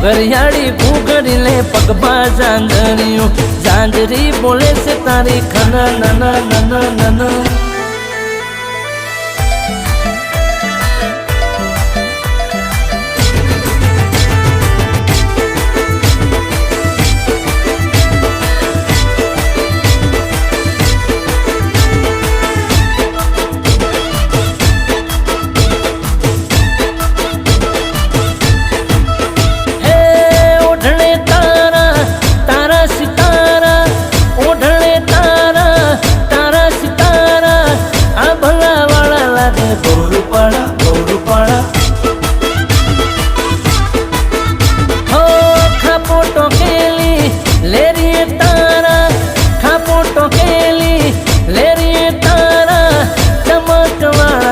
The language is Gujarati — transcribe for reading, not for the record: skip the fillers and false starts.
ઘરિયાળી ભૂગડી લે પગમાં ઝાંઝરિયું ઝાંઝરી બોલે છે તારી ખન નન નન નન બોલ